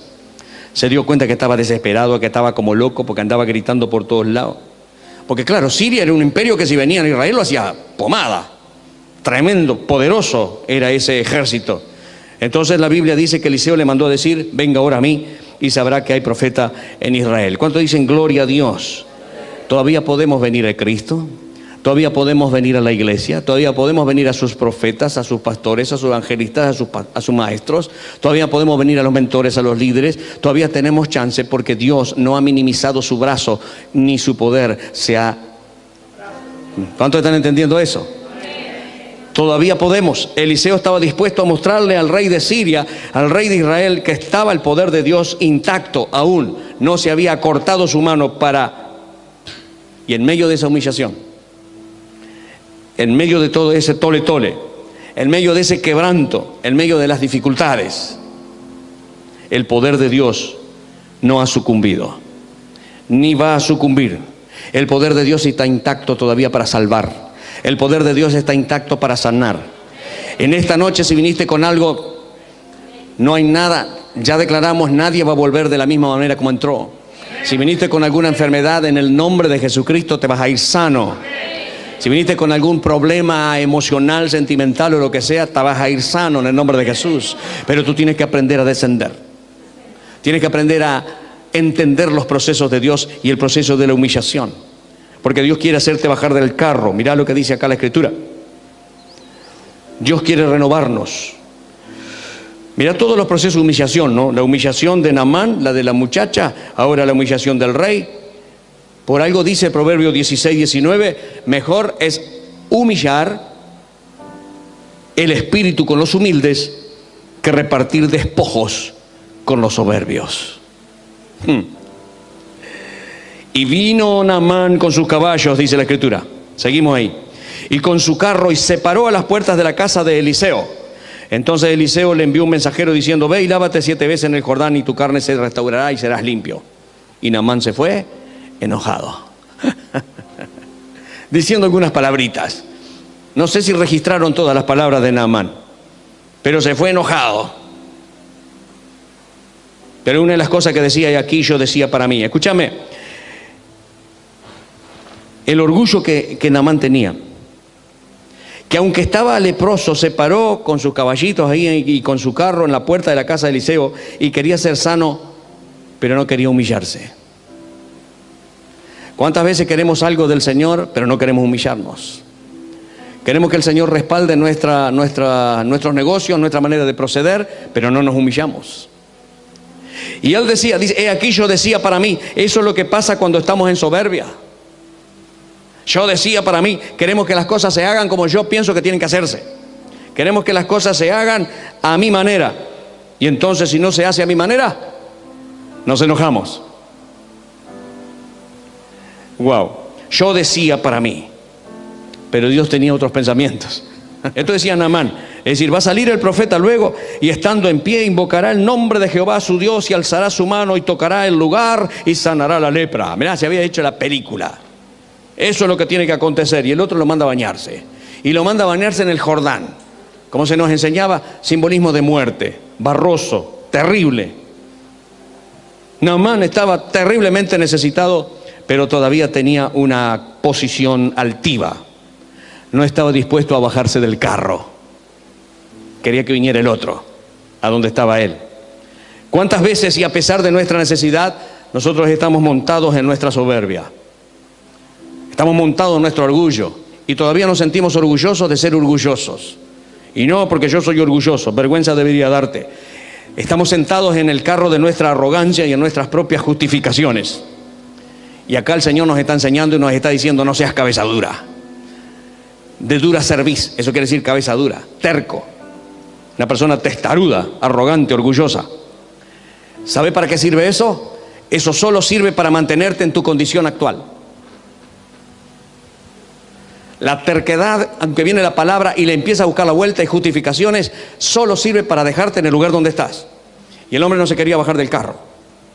se dio cuenta que estaba desesperado, que estaba como loco, porque andaba gritando por todos lados. Porque claro, Siria era un imperio que si venía a Israel lo hacía pomada. Tremendo, poderoso era ese ejército. Entonces la Biblia dice que Eliseo le mandó a decir: venga ahora a mí y sabrá que hay profeta en Israel. ¿Cuántos dicen gloria a Dios? Todavía podemos venir a Cristo. Todavía podemos venir a la iglesia, todavía podemos venir a sus profetas, a sus pastores, a sus evangelistas, a sus maestros. Todavía podemos venir a los mentores, a los líderes. Todavía tenemos chance, porque Dios no ha minimizado su brazo ni su poder se ha... ¿Cuántos están entendiendo eso? Todavía podemos. Eliseo estaba dispuesto a mostrarle al rey de Siria, al rey de Israel, que estaba el poder de Dios intacto aún. No se había cortado su mano para... Y en medio de esa humillación, en medio de todo ese tole, en medio de ese quebranto, en medio de las dificultades, el poder de Dios no ha sucumbido, ni va a sucumbir. El poder de Dios está intacto todavía para salvar. El poder de Dios está intacto para sanar. En esta noche, si viniste con algo, no hay nada, ya declaramos, nadie va a volver de la misma manera como entró. Si viniste con alguna enfermedad, en el nombre de Jesucristo te vas a ir sano. Si viniste con algún problema emocional, sentimental o lo que sea, te vas a ir sano en el nombre de Jesús. Pero tú tienes que aprender a descender. Tienes que aprender a entender los procesos de Dios y el proceso de la humillación. Porque Dios quiere hacerte bajar del carro. Mirá lo que dice acá la Escritura. Dios quiere renovarnos. Mirá todos los procesos de humillación, ¿no? La humillación de Naamán, la de la muchacha, ahora la humillación del rey. Por algo dice Proverbios 16:19, mejor es humillar el espíritu con los humildes que repartir despojos con los soberbios. Y vino Naamán con sus caballos, dice la Escritura. Seguimos ahí. Y con su carro, y se paró a las puertas de la casa de Eliseo. Entonces Eliseo le envió un mensajero diciendo: ve y lávate 7 veces en el Jordán, y tu carne se restaurará y serás limpio. Y Naamán se fue enojado, diciendo algunas palabritas. No sé si registraron todas las palabras de Naamán, pero se fue enojado. Pero una de las cosas que decía, y aquí yo decía para mí, escúchame, el orgullo que Naamán tenía, que aunque estaba leproso, se paró con sus caballitos ahí y con su carro en la puerta de la casa de Eliseo y quería ser sano, pero no quería humillarse. ¿Cuántas veces queremos algo del Señor, pero no queremos humillarnos? Queremos que el Señor respalde nuestros negocios, nuestra manera de proceder, pero no nos humillamos. Y él decía, dice, aquí yo decía para mí, eso es lo que pasa cuando estamos en soberbia. Yo decía para mí, queremos que las cosas se hagan como yo pienso que tienen que hacerse. Queremos que las cosas se hagan a mi manera. Y entonces si no se hace a mi manera, nos enojamos. Wow, yo decía para mí, pero Dios tenía otros pensamientos. Esto decía Naamán, es decir, va a salir el profeta luego y estando en pie invocará el nombre de Jehová su Dios y alzará su mano y tocará el lugar y sanará la lepra. Mirá, se había hecho la película. Eso es lo que tiene que acontecer. Y el otro lo manda a bañarse. Y lo manda a bañarse en el Jordán. Como se nos enseñaba, simbolismo de muerte, barroso, terrible. Naamán estaba terriblemente necesitado, pero todavía tenía una posición altiva. No estaba dispuesto a bajarse del carro. Quería que viniera el otro, a donde estaba él. ¿Cuántas veces y a pesar de nuestra necesidad, nosotros estamos montados en nuestra soberbia? Estamos montados en nuestro orgullo y todavía nos sentimos orgullosos de ser orgullosos. Y no porque yo soy orgulloso, vergüenza debería darte. Estamos sentados en el carro de nuestra arrogancia y en nuestras propias justificaciones. Y acá el Señor nos está enseñando y nos está diciendo, no seas cabeza dura. De dura cerviz, eso quiere decir cabeza dura, terco. Una persona testaruda, arrogante, orgullosa. ¿Sabe para qué sirve eso? Eso solo sirve para mantenerte en tu condición actual. La terquedad, aunque viene la palabra y le empieza a buscar la vuelta y justificaciones, solo sirve para dejarte en el lugar donde estás. Y el hombre no se quería bajar del carro,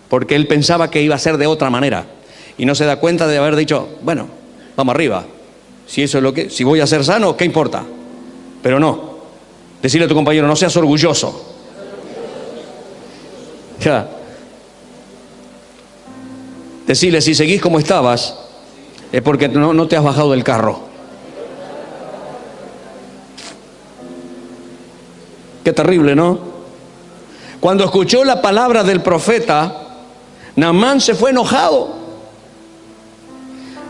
porque él pensaba que iba a ser de otra manera. Y no se da cuenta de haber dicho, bueno, vamos arriba. Si eso es lo que, si voy a ser sano, ¿qué importa? Pero no. Decirle a tu compañero, no seas orgulloso. Ya. Decirle, si seguís como estabas, es porque no te has bajado del carro. Qué terrible, ¿no? Cuando escuchó la palabra del profeta, Naamán se fue enojado.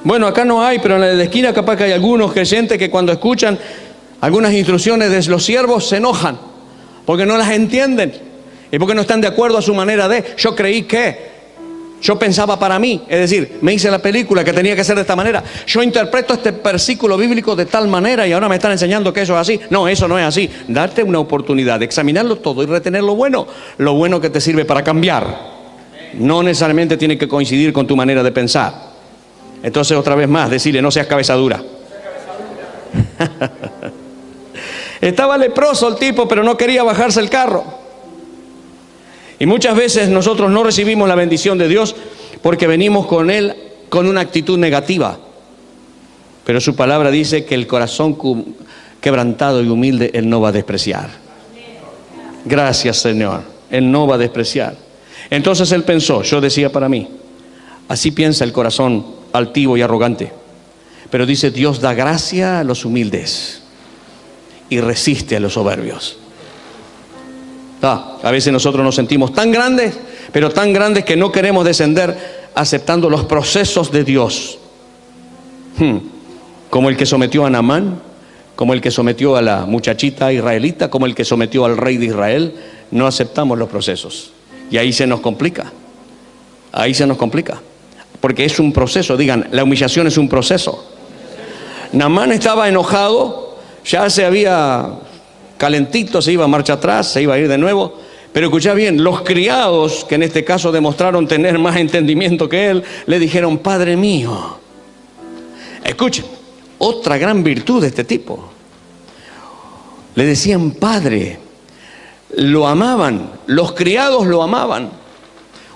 Bueno, acá no hay, pero en la de la esquina capaz que hay algunos creyentes que cuando escuchan algunas instrucciones de los siervos se enojan, porque no las entienden y porque no están de acuerdo a su manera de. Yo creí que, yo pensaba para mí, es decir, me hice la película que tenía que ser de esta manera. Yo interpreto este versículo bíblico de tal manera y ahora me están enseñando que eso es así. No, eso no es así. Darte una oportunidad de examinarlo todo y retener lo bueno que te sirve para cambiar. No necesariamente tiene que coincidir con tu manera de pensar. Entonces otra vez más, decirle, no seas cabeza dura. Estaba leproso el tipo, pero no quería bajarse el carro. Y muchas veces nosotros no recibimos la bendición de Dios porque venimos con Él con una actitud negativa. Pero su palabra dice que el corazón quebrantado y humilde Él no va a despreciar. Gracias, Señor. Él no va a despreciar. Entonces él pensó, yo decía para mí, así piensa el corazón altivo y arrogante. Pero dice, Dios da gracia a los humildes y resiste a los soberbios. A veces nosotros nos sentimos tan grandes, pero tan grandes que no queremos descender aceptando los procesos de Dios. Como el que sometió a Naamán, como el que sometió a la muchachita israelita, como el que sometió al rey de Israel. No aceptamos los procesos. Y ahí se nos complica. Ahí se nos complica. Porque es un proceso, digan, la humillación es un proceso. Naamán estaba enojado, ya se había calentito, se iba a marcha atrás, se iba a ir de nuevo. Pero escucha bien, los criados, que en este caso demostraron tener más entendimiento que él, le dijeron, Padre mío. Escuchen, otra gran virtud de este tipo. Le decían Padre, lo amaban, los criados lo amaban.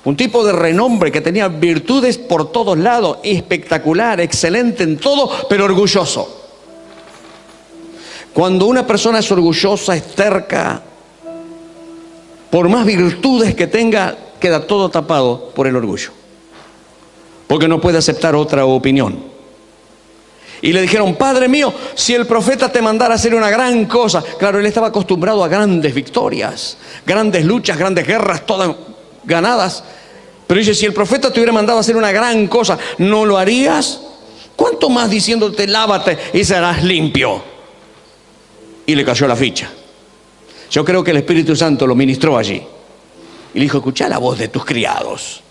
Un tipo de renombre que tenía virtudes por todos lados, espectacular, excelente en todo, pero orgulloso. Cuando una persona es orgullosa, es terca, por más virtudes que tenga, queda todo tapado por el orgullo, porque no puede aceptar otra opinión. Y le dijeron: Padre mío, si el profeta te mandara a hacer una gran cosa. Claro, él estaba acostumbrado a grandes victorias, grandes luchas, grandes guerras, todas ganadas. Pero dice: si el profeta te hubiera mandado a hacer una gran cosa, ¿no lo harías? ¿Cuánto más diciéndote: lávate y serás limpio? Y le cayó la ficha. Yo creo que el Espíritu Santo lo ministró allí y le dijo: escucha la voz de tus criados.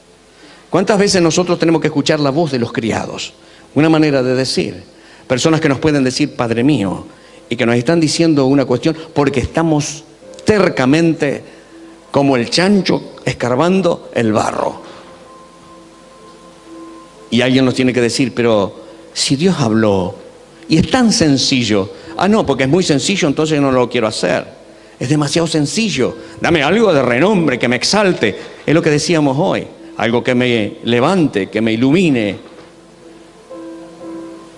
¿Cuántas veces nosotros tenemos que escuchar la voz de los criados? Una manera de decir. Personas que nos pueden decir: Padre mío, y que nos están diciendo una cuestión porque estamos tercamente como el chancho escarbando el barro. Y alguien nos tiene que decir: pero si Dios habló y es tan sencillo. Ah, no, porque es muy sencillo, entonces no lo quiero hacer. Es demasiado sencillo. Dame algo de renombre, que me exalte. Es lo que decíamos hoy. Algo que me levante, que me ilumine.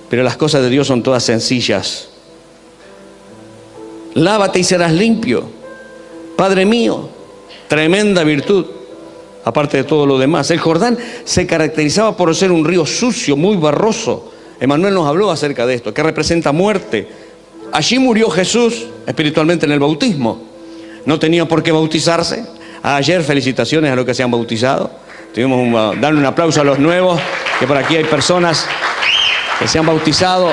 Pero las cosas de Dios son todas sencillas. Lávate y serás limpio. Padre mío, tremenda virtud. Aparte de todo lo demás, el Jordán se caracterizaba por ser un río sucio, muy barroso. Emanuel nos habló acerca de esto, que representa muerte. Allí murió Jesús espiritualmente en el bautismo. No tenía por qué bautizarse. Ayer, felicitaciones a los que se han bautizado. Darle un aplauso a los nuevos, que por aquí hay personas que se han bautizado.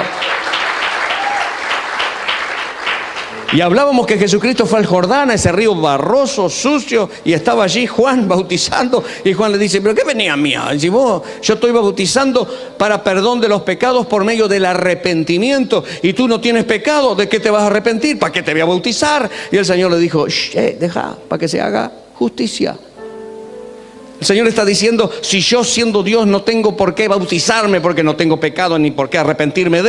Y hablábamos que Jesucristo fue al Jordán, a ese río barroso, sucio, y estaba allí Juan bautizando. Y Juan le dice: ¿pero qué venía a mí? Dice: yo estoy bautizando para perdón de los pecados por medio del arrepentimiento. Y tú no tienes pecado, ¿de qué te vas a arrepentir? ¿Para qué te voy a bautizar? Y el Señor le dijo: deja, para que se haga justicia. El Señor está diciendo: si yo, siendo Dios, no tengo por qué bautizarme porque no tengo pecado ni por qué arrepentirme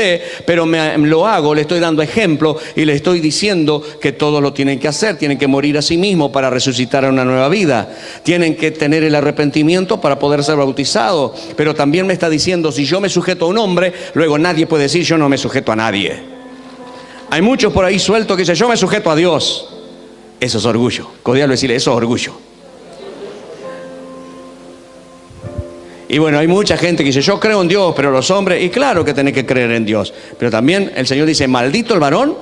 pero lo hago, le estoy dando ejemplo y le estoy diciendo que todos lo tienen que hacer. Tienen que morir a sí mismos para resucitar a una nueva vida. Tienen que tener el arrepentimiento para poder ser bautizados. Pero también me está diciendo: si yo me sujeto a un hombre, luego nadie puede decir: yo no me sujeto a nadie. Hay muchos por ahí sueltos que dicen: yo me sujeto a Dios. Eso es orgullo. Codiarlo, decirle: eso es orgullo. Y bueno, hay mucha gente que dice: yo creo en Dios, pero los hombres... Y claro que tenés que creer en Dios. Pero también el Señor dice: maldito el varón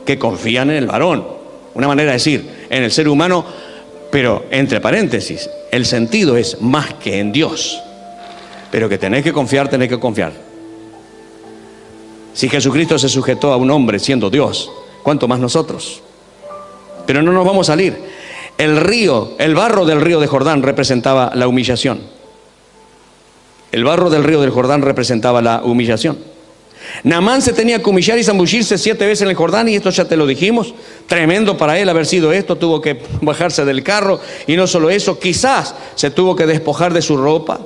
que confían en el varón. Una manera de decir, en el ser humano, pero entre paréntesis, el sentido es más que en Dios. Pero que tenés que confiar, tenés que confiar. Si Jesucristo se sujetó a un hombre siendo Dios, ¿cuánto más nosotros? Pero no nos vamos a salir. El barro del río de Jordán representaba la humillación. El barro del río del Jordán representaba la humillación. Naamán se tenía que humillar y zambullirse 7 veces en el Jordán, y esto ya te lo dijimos. Tremendo para él haber sido esto. Tuvo que bajarse del carro, y no solo eso, quizás se tuvo que despojar de su ropa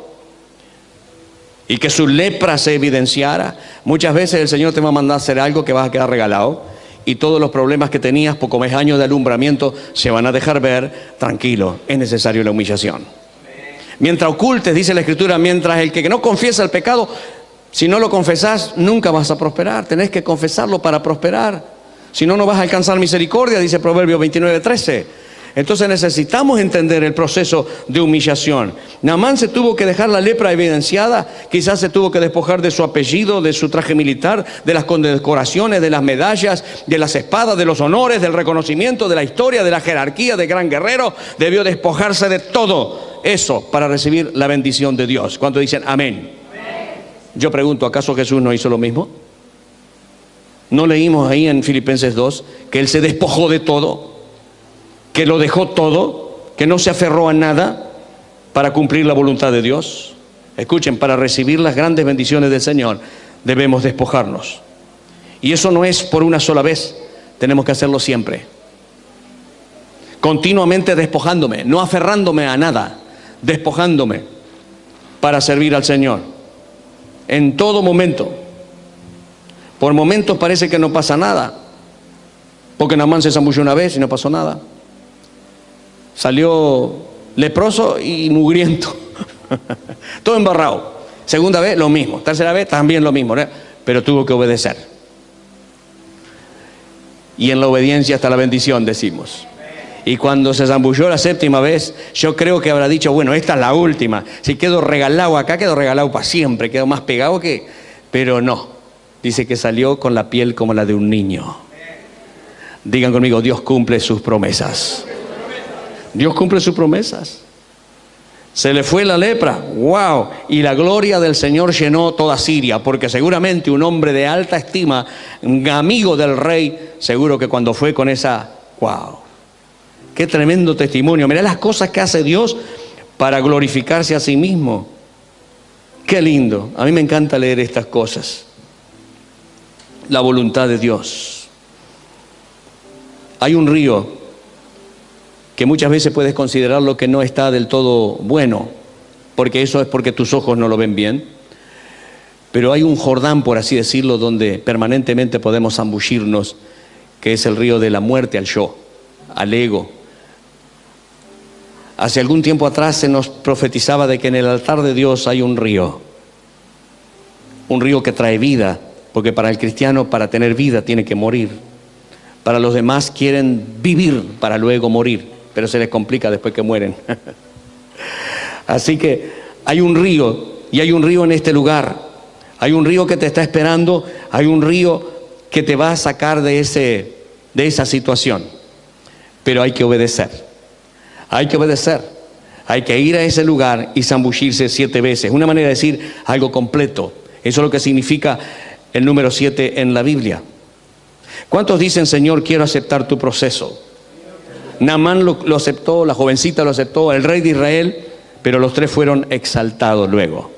y que su lepra se evidenciara. Muchas veces el Señor te va a mandar a hacer algo que vas a quedar regalado, y todos los problemas que tenías por como es años de alumbramiento se van a dejar ver. Tranquilo, es necesario la humillación. Mientras ocultes, dice la Escritura, mientras el que no confiesa el pecado, si no lo confesás, nunca vas a prosperar. Tenés que confesarlo para prosperar. Si no, no vas a alcanzar misericordia, dice Proverbios 29:13. Entonces necesitamos entender el proceso de humillación. Naamán se tuvo que dejar la lepra evidenciada. Quizás se tuvo que despojar de su apellido, de su traje militar, de las condecoraciones, de las medallas, de las espadas, de los honores, del reconocimiento, de la historia, de la jerarquía de gran guerrero. Debió despojarse de todo eso para recibir la bendición de Dios. ¿Cuántos dicen amén? Yo pregunto, ¿acaso Jesús no hizo lo mismo? ¿No leímos ahí en Filipenses 2 que Él se despojó de todo? Que lo dejó todo, que no se aferró a nada para cumplir la voluntad de Dios. Escuchen, para recibir las grandes bendiciones del Señor debemos despojarnos. Y eso no es por una sola vez, tenemos que hacerlo siempre. Continuamente despojándome, no aferrándome a nada, despojándome para servir al Señor. En todo momento. Por momentos parece que no pasa nada, porque Naamán se zambulló una vez y no pasó nada. Salió leproso y mugriento. Todo embarrado. Segunda vez, lo mismo. Tercera vez, también lo mismo, ¿no? Pero tuvo que obedecer. Y en la obediencia está la bendición, decimos. Y cuando se zambulló la séptima vez, yo creo que habrá dicho, bueno, esta es la última. Si quedo regalado acá, quedo regalado para siempre, quedo más pegado que... Pero no, dice que salió con la piel como la de un niño. Digan conmigo, Dios cumple sus promesas. Dios cumple sus promesas. Se le fue la lepra, wow, y la gloria del Señor llenó toda Siria, porque seguramente un hombre de alta estima, un amigo del rey, seguro que cuando fue con esa, wow, qué tremendo testimonio. Mirá las cosas que hace Dios para glorificarse a sí mismo. Qué lindo, a mí me encanta leer estas cosas. La voluntad de Dios. Hay un río que muchas veces puedes considerarlo que no está del todo bueno, porque eso es porque tus ojos no lo ven bien. Pero hay un Jordán, por así decirlo, donde permanentemente podemos zambullirnos, que es el río de la muerte al yo, al ego. Hace algún tiempo atrás se nos profetizaba de que en el altar de Dios hay un río que trae vida, porque para el cristiano, para tener vida, tiene que morir. Para los demás quieren vivir para luego morir, pero se les complica después que mueren. Así que hay un río, y hay un río en este lugar. Hay un río que te está esperando, hay un río que te va a sacar de esa situación. Pero hay que obedecer. Hay que obedecer. Hay que ir a ese lugar y zambullirse 7 veces. Una manera de decir algo completo. Eso es lo que significa el número 7 en la Biblia. ¿Cuántos dicen, Señor, quiero aceptar tu proceso? Naamán lo aceptó, la jovencita lo aceptó, el rey de Israel, pero los 3 fueron exaltados luego.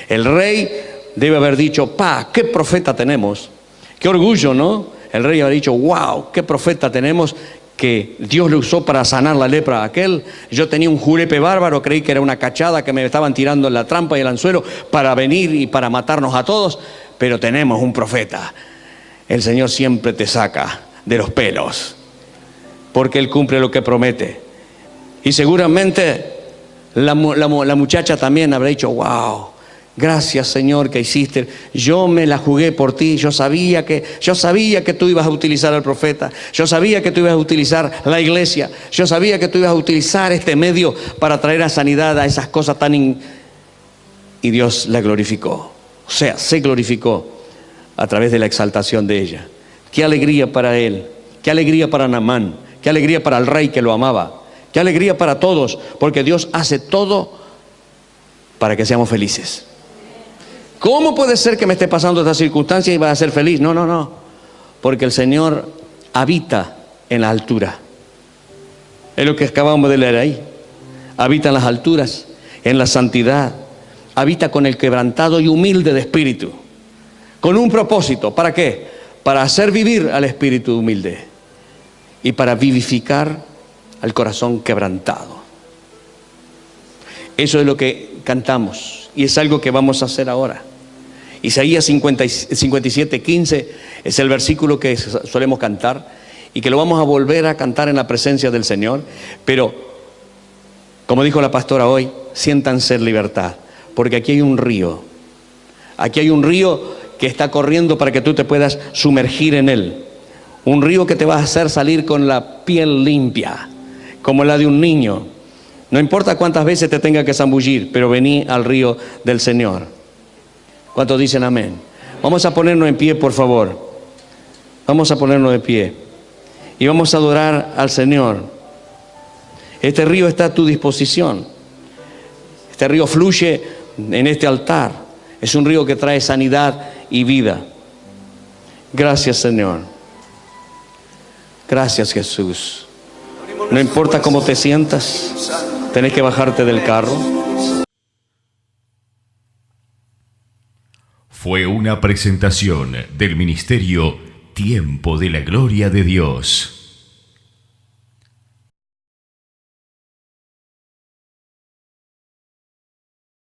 El rey debe haber dicho, qué profeta tenemos. Qué orgullo, ¿no? El rey habrá dicho, wow, qué profeta tenemos, que Dios le usó para sanar la lepra a aquel. Yo tenía un julepe bárbaro, creí que era una cachada que me estaban tirando en la trampa y el anzuelo para venir y para matarnos a todos, pero tenemos un profeta. El Señor siempre te saca de los pelos, porque Él cumple lo que promete. Y seguramente la muchacha también habrá dicho, wow, gracias, Señor, que hiciste. Yo me la jugué por ti. Yo sabía que tú ibas a utilizar al profeta. Yo sabía que tú ibas a utilizar la iglesia. Yo sabía que tú ibas a utilizar este medio para traer a sanidad a esas cosas tan... Y Dios la glorificó. O sea, se glorificó a través de la exaltación de ella. Qué alegría para él. Qué alegría para Naamán. Qué alegría para el rey que lo amaba. Qué alegría para todos. Porque Dios hace todo para que seamos felices. ¿Cómo puede ser que me esté pasando esta circunstancia y vas a ser feliz? No. Porque el Señor habita en la altura. Es lo que acabamos de leer ahí. Habita en las alturas, en la santidad. Habita con el quebrantado y humilde de espíritu. Con un propósito. ¿Para qué? Para hacer vivir al espíritu humilde. Y para vivificar al corazón quebrantado. Eso es lo que cantamos. Y es algo que vamos a hacer ahora. Isaías 57:15 es el versículo que solemos cantar y que lo vamos a volver a cantar en la presencia del Señor. Pero, como dijo la pastora hoy, siéntanse en libertad, porque aquí hay un río. Aquí hay un río que está corriendo para que tú te puedas sumergir en él. Un río que te va a hacer salir con la piel limpia, como la de un niño. No importa cuántas veces te tenga que zambullir, pero vení al río del Señor. ¿Cuántos dicen amén? Vamos a ponernos en pie, por favor. Vamos a ponernos de pie. Y vamos a adorar al Señor. Este río está a tu disposición. Este río fluye en este altar. Es un río que trae sanidad y vida. Gracias, Señor. Gracias, Jesús. No importa cómo te sientas, tenés que bajarte del carro. Fue una presentación del Ministerio Tiempo de la Gloria de Dios.